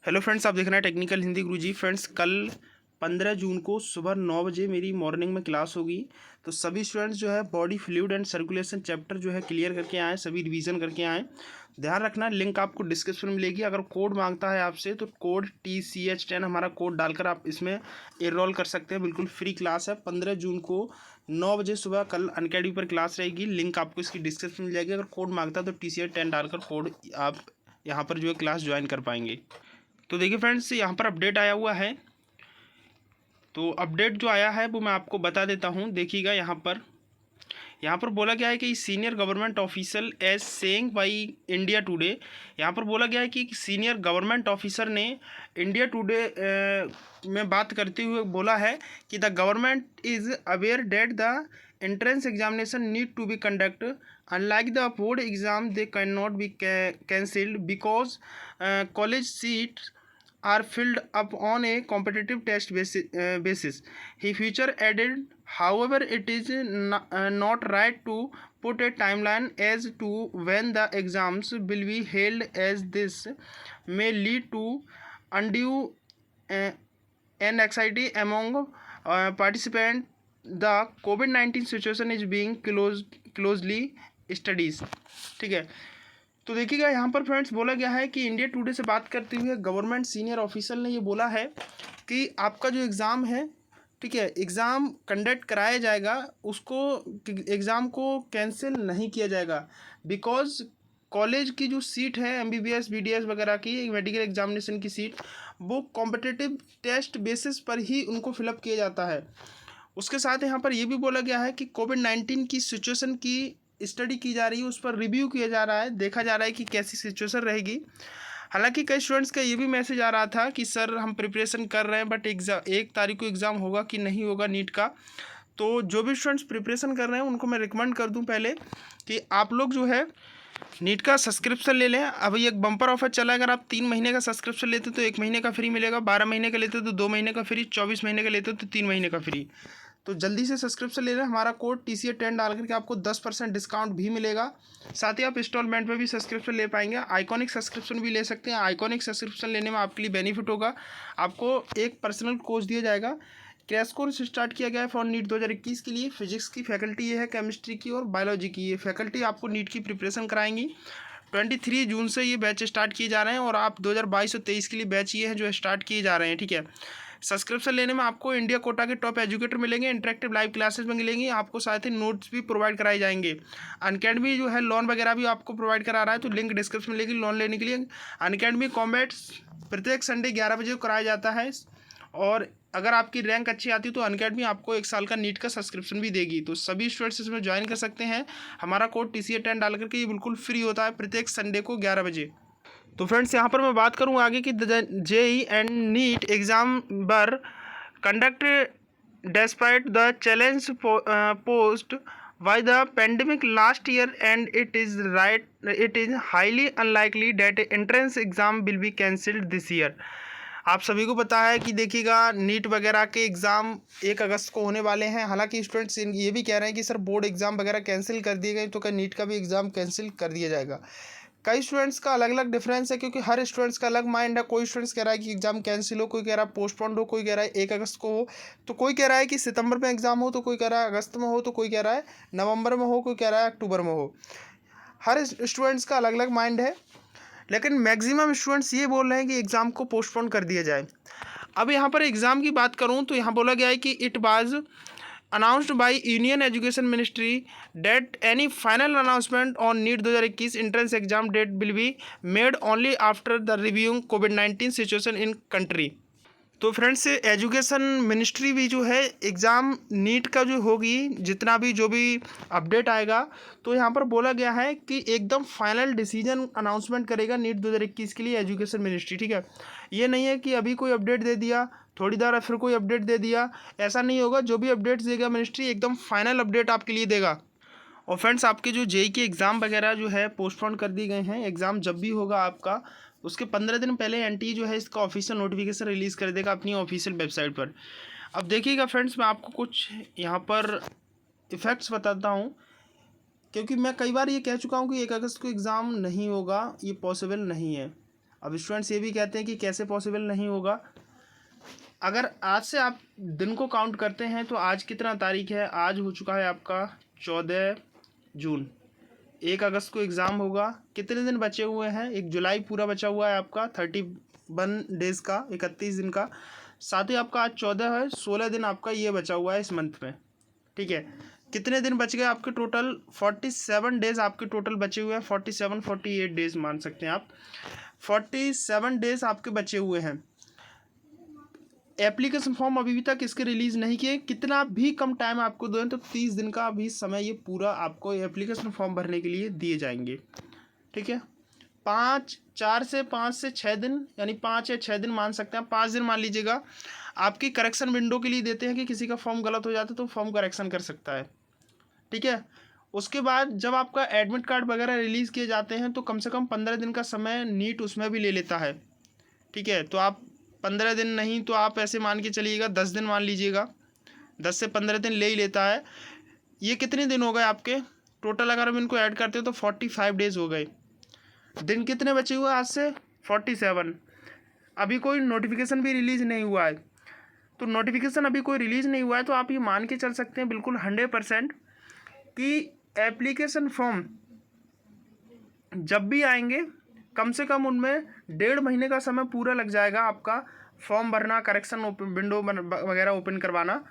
Hello friends, आप देख रहे हैं टेक्निकल हिंदी गुरुजी। फ्रेंड्स, कल 15 जून को सुबह 9 बजे मेरी मॉर्निंग में क्लास होगी। तो सभी स्टूडेंट्स जो है body fluid and circulation chapter जो है क्लियर करके आएँ, सभी रिवीजन करके आएँ। ध्यान रखना, लिंक आपको डिस्क्रिप्शन में मिलेगी। अगर कोड मांगता है आपसे तो कोड TCH10 हमारा कोड डालकर आप इसमें एनरोल कर सकते हैं। बिल्कुल फ्री क्लास है। 15 जून को 9 बजे सुबह कल अनअकैडमी पर क्लास रहेगी। लिंक आपको इसकी डिस्क्रिप्शन में मिल जाएगी। अगर कोड मांगता है तो TCH10 डालकर कोड आप यहाँ पर जो है क्लास ज्वाइन कर पाएंगे। तो देखिए फ्रेंड्स, यहाँ पर अपडेट आया हुआ है। तो अपडेट जो आया है वो मैं आपको बता देता हूँ। देखिएगा, यहाँ पर बोला गया है कि senior government officer as saying by India Today. यहाँ पर बोला गया है कि सीनियर गवर्नमेंट ऑफिसर ने इंडिया टुडे में बात करते हुए बोला है कि the government is aware that the entrance examination need to be conduct unlike the board exam they can not be cancelled because college seats are filled up on a competitive test basis. He future added, however, it is not right to put a timeline as to when the exams will be held, as this may lead to undue anxiety among participants. The COVID-19 situation is being closely studied. ठीक है। तो देखिएगा, यहाँ पर friends बोला गया है कि इंडिया टुडे से बात करते हुए गवर्नमेंट सीनियर ऑफिसर ने ये बोला है कि आपका जो एग्ज़ाम है, ठीक है, एग्ज़ाम कंडक्ट कराया जाएगा, उसको एग्ज़ाम को कैंसिल नहीं किया जाएगा। बिकॉज कॉलेज की जो सीट है MBBS BDS वगैरह की मेडिकल एग्जामिनेशन की सीट, वो कॉम्पिटिटिव टेस्ट बेसिस पर ही उनको फिलअप किया जाता है। उसके साथ यहाँ पर यह भी बोला गया है कि COVID-19 की सिचुएशन की स्टडी की जा रही है, उस पर रिव्यू किया जा रहा है, देखा जा रहा है कि कैसी सिचुएशन रहेगी। हालांकि कई स्टूडेंट्स का ये भी मैसेज आ रहा था कि सर हम प्रिपरेशन कर रहे हैं, बट एग्ज़ाम 1 तारीख को एग्ज़ाम होगा कि नहीं होगा नीट का। तो जो भी स्टूडेंट्स प्रिपरेशन कर रहे हैं उनको मैं रिकमेंड कर दूं पहले कि आप लोग जो है नीट का सब्सक्रिप्शन ले लें। अभी एक बम्पर ऑफर चला है, अगर आप 3 महीने का सब्सक्रिप्शन लेते तो 1 महीने का फ्री मिलेगा, 12 महीने का लेते तो 2 महीने का फ्री, 24 महीने का लेते तो 3 महीने का फ्री। तो जल्दी से सब्सक्रिप्शन ले लें। हमारा कोड TCH10 डाल करके आपको 10% डिस्काउंट भी मिलेगा। साथ ही आप इंस्टॉलमेंट में भी सब्सक्रिप्शन ले पाएंगे। आइकॉनिक सब्सक्रिप्शन भी ले सकते हैं। आइकॉनिक सब्सक्रिप्शन लेने में आपके लिए बेनिफिट होगा, आपको एक पर्सनल कोच दिया जाएगा। क्रैश कोर्स स्टार्ट किया गया है फॉर नीट 2021 के लिए। फिजिक्स की फैकल्टी ये है, केमिस्ट्री की और बायोलॉजी की ये फैकल्टी आपको नीट की प्रिपरेशन कराएंगी। 23 जून से ये बैच स्टार्ट किए जा रहे हैं और आप 2022 और 23 के लिए बैच ये हैं जो स्टार्ट किए जा रहे हैं। ठीक है। सब्सक्रिप्शन लेने में आपको इंडिया कोटा के टॉप एजुकेटर मिलेंगे, इंटरेक्टिव लाइव क्लासेस में मिलेंगी, आपको साथ ही नोट्स भी प्रोवाइड कराए जाएंगे। अनअकैडमी जो है लोन वगैरह भी आपको प्रोवाइड करा रहा है, तो लिंक डिस्क्रिप्शन में मिलेगी लोन लेने के लिए। अनअकैडमी कॉम्बैट्स प्रत्येक संडे 11 बजे कराया जाता है, और अगर आपकी रैंक अच्छी आती है तो अनअकैडमी आपको 1 साल का नीट का सब्सक्रिप्शन भी देगी। तो सभी स्टूडेंट्स इसमें ज्वाइन कर सकते हैं। हमारा कोड TCH10 डाल करके ये बिल्कुल फ्री होता है प्रत्येक संडे को 11 बजे। तो फ्रेंड्स, यहाँ पर मैं बात करूँ आगे कि JEE एंड नीट एग्ज़ाम बर conduct despite the challenge post by the pandemic last year, and it is highly unlikely that entrance exam will be cancelled this year. आप सभी को पता है कि देखिएगा, नीट वगैरह के एग्ज़ाम 1 अगस्त को होने वाले हैं। हालांकि स्टूडेंट्स ये भी कह रहे हैं कि सर बोर्ड एग्ज़ाम वगैरह कैंसिल कर दिए गए, तो क्या नीट का भी एग्ज़ाम कैंसिल कर दिया जाएगा? कई स्टूडेंट्स का अलग अलग डिफरेंस है, क्योंकि हर स्टूडेंट्स का अलग माइंड है। कोई स्टूडेंट्स कह रहा है कि एग्ज़ाम कैंसिल हो, कोई कह रहा है पोस्टपोन्ड हो, कोई कह रहा है 1 अगस्त को हो, तो कोई कह रहा है कि सितंबर में एग्ज़ाम हो, तो कोई कह रहा है अगस्त में हो, तो कोई कह रहा है नवंबर में हो, कोई कह रहा है अक्टूबर में हो। हर स्टूडेंट्स का अलग अलग माइंड है, लेकिन मैक्सिमम स्टूडेंट्स ये बोल रहे हैं कि एग्ज़ाम को पोस्टपोन कर दिया जाए। अब यहाँ पर एग्ज़ाम की बात करूँ तो यहाँ बोला गया है कि it was announced by Union Education Ministry that any final announcement on NEET 2021 entrance exam date will be made only after the reviewing COVID-19 situation in country। तो फ्रेंड्स, एजुकेशन मिनिस्ट्री भी जो है एग्ज़ाम नीट का जो होगी, जितना भी जो भी अपडेट आएगा, तो यहाँ पर बोला गया है कि एकदम फाइनल डिसीजन अनाउंसमेंट करेगा नीट 2021 के लिए एजुकेशन मिनिस्ट्री। ठीक है। ये नहीं है कि अभी कोई अपडेट दे दिया, थोड़ी देर फिर कोई अपडेट दे दिया, ऐसा नहीं होगा। जो भी अपडेट्स देगा मिनिस्ट्री एकदम फाइनल अपडेट आपके लिए देगा। और फ्रेंड्स, आपके जो JEE के एग्ज़ाम वगैरह जो है पोस्टपोन कर दिए गए हैं। एग्ज़ाम जब भी होगा आपका, उसके 15 दिन पहले NTE जो है इसका ऑफिशियल नोटिफिकेशन रिलीज़ कर देगा अपनी ऑफिशियल वेबसाइट पर। अब देखिएगा फ्रेंड्स, मैं आपको कुछ यहाँ पर इफ़ेक्ट्स बताता हूँ, क्योंकि मैं कई बार ये कह चुका हूँ कि 1 अगस्त को एग्ज़ाम नहीं होगा, ये पॉसिबल नहीं है। अब स्टूडेंट्स ये भी कहते हैं कि कैसे पॉसिबल नहीं होगा। अगर आज से आप दिन को काउंट करते हैं तो आज कितना तारीख है, आज हो चुका है आपका 14 जून। 1 अगस्त को एग्ज़ाम होगा, कितने दिन बचे हुए हैं, 1 जुलाई पूरा बचा हुआ है आपका 31 डेज़ का, 31 दिन का। साथ ही आपका आज 14 है, 16 दिन आपका ये बचा हुआ है इस मंथ में, ठीक है। कितने दिन बच गए आपके टोटल, 47 डेज़ आपके टोटल बचे हुए हैं, 48 डेज़ मान सकते हैं आप। 47 डेज़ आपके बचे हुए हैं। एप्लीकेशन फॉर्म अभी तक इसके रिलीज़ नहीं किए। कितना भी कम टाइम आपको दें तो 30 दिन का भी समय ये पूरा आपको एप्लीकेशन फॉर्म भरने के लिए दिए जाएंगे, ठीक है। 5 से 6 दिन, यानी 5 या 6 दिन मान सकते हैं, 5 दिन मान लीजिएगा, आपकी करेक्शन विंडो के लिए देते हैं कि किसी का फॉर्म गलत हो जाता है तो फॉर्म करेक्शन कर सकता है, ठीक है। उसके बाद जब आपका एडमिट कार्ड वगैरह रिलीज़ किए जाते हैं तो कम से कम 15 दिन का समय नीट उसमें भी ले लेता है, ठीक है। तो आप 15 दिन नहीं तो आप ऐसे मान के चलिएगा 10 दिन मान लीजिएगा, 10 से 15 दिन ले ही लेता है। ये कितने दिन हो गए आपके टोटल, अगर हम इनको ऐड करते हैं तो 45 डेज़ हो गए। दिन कितने बचे हुए आज से, 47। अभी कोई नोटिफिकेशन भी रिलीज़ नहीं हुआ है, तो नोटिफिकेशन अभी कोई रिलीज़ नहीं हुआ है तो आप ये मान के चल सकते हैं बिल्कुल 100% कि एप्लीकेशन फॉर्म जब भी आएंगे कम से कम उनमें 1.5 महीने का समय पूरा लग जाएगा आपका फॉर्म भरना, करेक्शन विंडो वगैरह ओपन करवाना।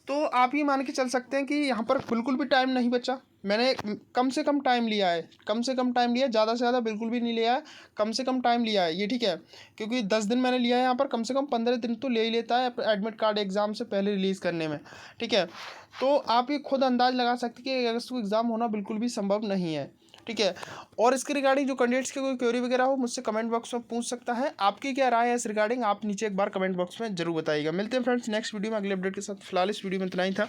तो आप ये मान के चल सकते हैं कि यहाँ पर बिल्कुल भी टाइम नहीं बचा। मैंने कम से कम टाइम लिया है, कम से कम टाइम लिया है, ज़्यादा से ज़्यादा बिल्कुल भी नहीं लिया है, कम से कम टाइम लिया है ये, ठीक है। क्योंकि 10 दिन मैंने लिया है, यहाँ पर कम से कम 15 दिन तो ले ही लेता है एडमिट कार्ड एग्ज़ाम से पहले रिलीज़ करने में, ठीक है। तो आप ये खुद अंदाज़ लगा सकते हैं कि अगस्त को एग्ज़ाम होना बिल्कुल भी संभव नहीं है, ठीक है। और इसके रिगार्डिंग जो कैंडिडेट्स की कोई क्वेरी वगैरह हो मुझसे कमेंट बॉक्स में पूछ सकता है। आपकी क्या राय है इस रिगार्डिंग, आप नीचे एक बार कमेंट बॉक्स में जरूर बताइएगा। मिलते हैं फ्रेंड्स नेक्स्ट वीडियो में अगले अपडेट के साथ। फिलहाल इस वीडियो में इतना ही था।